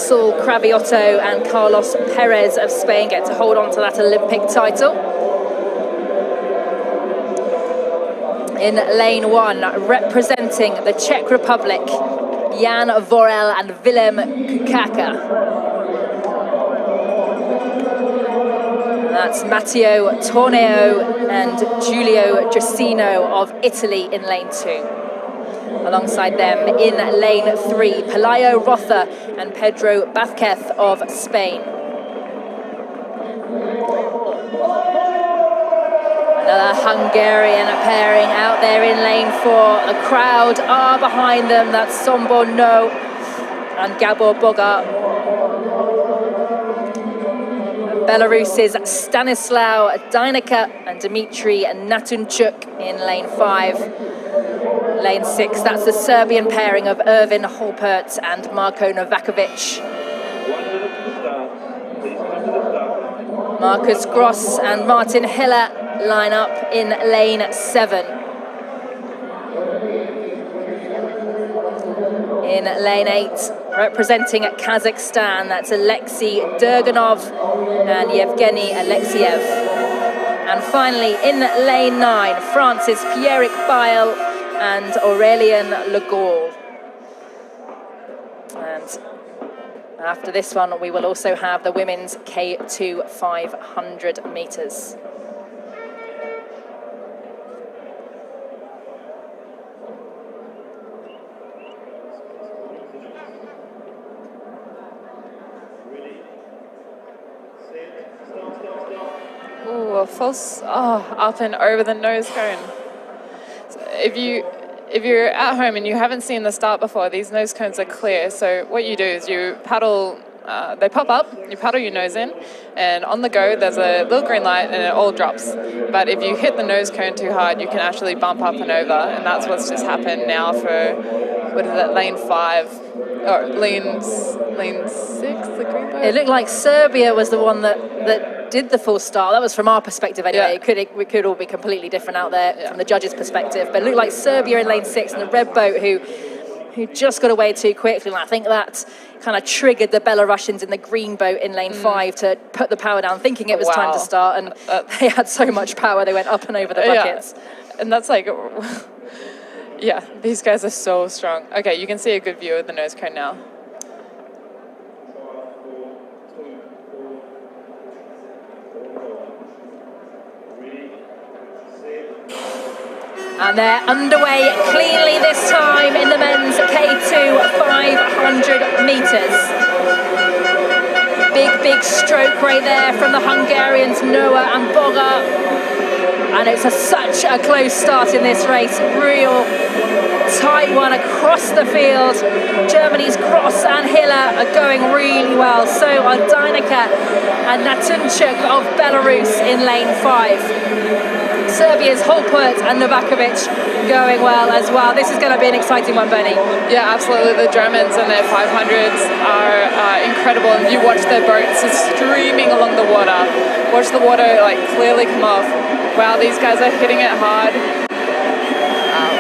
Saul Cravioto and Carlos Perez of Spain get to hold on to that Olympic title. In lane 1, representing the Czech Republic, Jan Vorel and Willem Kukaka. That's Matteo Torneo and Giulio Giustino of Italy in lane 2. Alongside them in lane 3, Pelayo Rotha and Pedro Vázquez of Spain. Another Hungarian pairing out there in lane 4. The crowd are behind them. That's Sombo No and Gabor Boga. Belarus's Stanislaw Dyneka and Dmitry Natunchuk in lane 5. Lane 6, that's the Serbian pairing of Ervin Holpert and Marko Novakovic. Marcus Gross and Martin Hiller line up in lane 7. In lane 8, representing Kazakhstan, that's Alexei Durganov and Yevgeny Alexiev. And finally, in lane 9, France's Pierrick Bail and Aurélien Le Gall. And after this one, we will also have the women's K2 500 meters. Ooh, a false, up and over the nose cone. So if you're at home and you haven't seen the start before, these nose cones are clear. So what you do is you paddle, they pop up, you paddle your nose in, and on the go there's a little green light and it all drops. But if you hit the nose cone too hard, you can actually bump up and over, and that's what's just happened now for, what is it, lane 5, or lane 6, the green boat? It looked like Serbia was the one that did the full start. That was from our perspective anyway. Yeah. We could all be completely different out there from the judges' perspective. But it looked like Serbia in lane 6 and the red boat who just got away too quickly. And I think that kind of triggered the Belarusians in the green boat in lane 5 to put the power down, thinking it was time to start. And they had so much power, they went up and over the buckets. Yeah. And that's like, yeah, these guys are so strong. Okay, you can see a good view of the nose cone now. And they're underway cleanly this time in the men's K2 500 metres. Big stroke right there from the Hungarians, Noah and Boga. And it's such a close start in this race. Real tight one across the field. Germany's Gross and Hiller are going really well. So are Dyneka and Natunchuk of Belarus in lane 5. Serbia's Holpert and Novakovic going well as well. This is going to be an exciting one, Bernie. Yeah, absolutely. The Germans and their 500s are incredible. And you watch their boats streaming along the water. Watch the water like clearly come off. Wow, these guys are hitting it hard.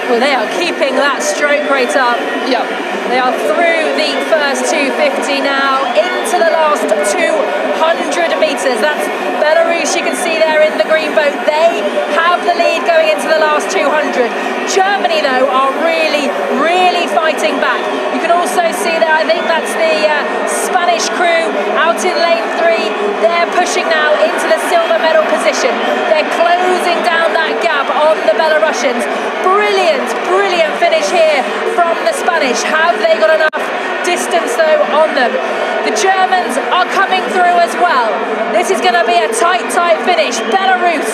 Well, they are keeping that stroke rate up. Yep. They are through the first 250 now, into the last 200 metres. That's Belarus, you can see there in the green boat. They have the lead going into the last 200. Germany, though, are really fighting back. You can also see there, I think that's the Spanish crew out in lane 3. They're pushing now into the silver medal position. They're closing down that gap on the Belarusians. Brilliant finish here from the Spanish. Have they got enough distance, though, on them? The Germans are coming through as well. This is going to be a tight finish. Belarus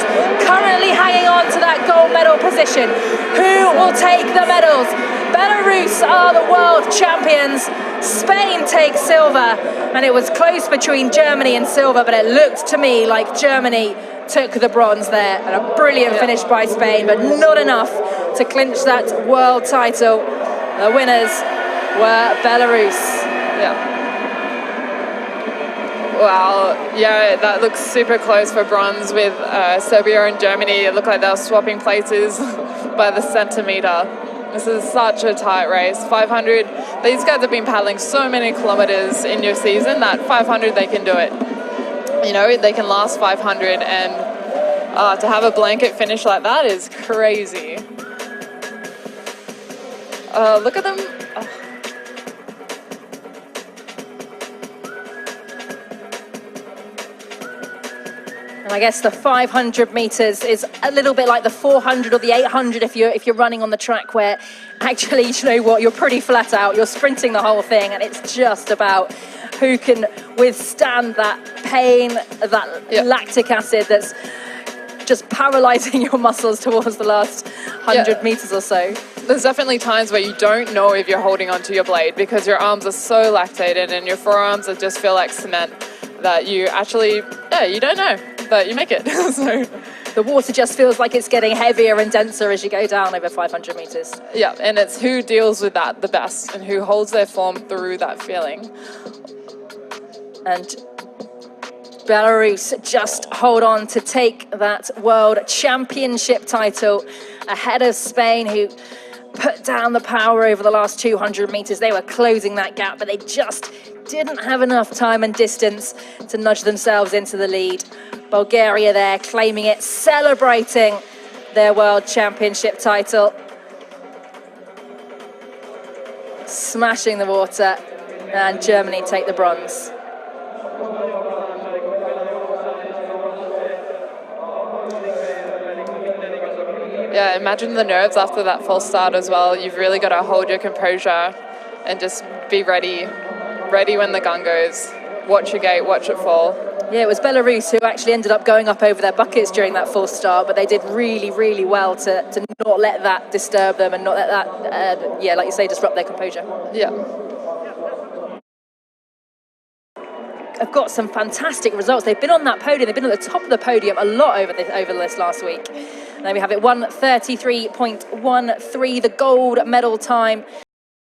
currently hanging on to that gold medal position. Who will take the medals? Belarus are the world champions. Spain takes silver. And it was close between Germany and silver, but it looked to me like Germany took the bronze there. And a brilliant finish by Spain, but not enough to clinch that world title. The winners were Belarus. Yeah. Wow, yeah, that looks super close for bronze with Serbia and Germany. It looked like they were swapping places by the centimetre. This is such a tight race. 500, these guys have been paddling so many kilometers in your season that 500 they can do it. You know, they can last 500, and to have a blanket finish like that is crazy. Look at them. Oh. And I guess the 500 meters is a little bit like the 400 or the 800 if you're running on the track, where actually, you know what, you're pretty flat out, you're sprinting the whole thing, and it's just about who can withstand that pain, that lactic acid that's just paralyzing your muscles towards the last 100 meters or so. There's definitely times where you don't know if you're holding onto your blade because your arms are so lactated and your forearms just feel like cement that you actually, you don't know, but you make it. So the water just feels like it's getting heavier and denser as you go down over 500 meters. Yeah, and it's who deals with that the best and who holds their form through that feeling. And Belarus just hold on to take that world championship title ahead of Spain, who put down the power over the last 200 meters. They were closing that gap, but they just didn't have enough time and distance to nudge themselves into the lead. Bulgaria there claiming it, celebrating their world championship title. Smashing the water, and Germany take the bronze. Yeah, imagine the nerves after that false start as well. You've really got to hold your composure and just be ready when the gun goes. Watch your gate, watch it fall. Yeah, it was Belarus who actually ended up going up over their buckets during that false start, but they did really, really well to not let that disturb them and not let that, like you say, disrupt their composure. Yeah. Have got some fantastic results. They've been on that podium. They've been at the top of the podium a lot over this last week. There we have it, 1:33.13, the gold medal time.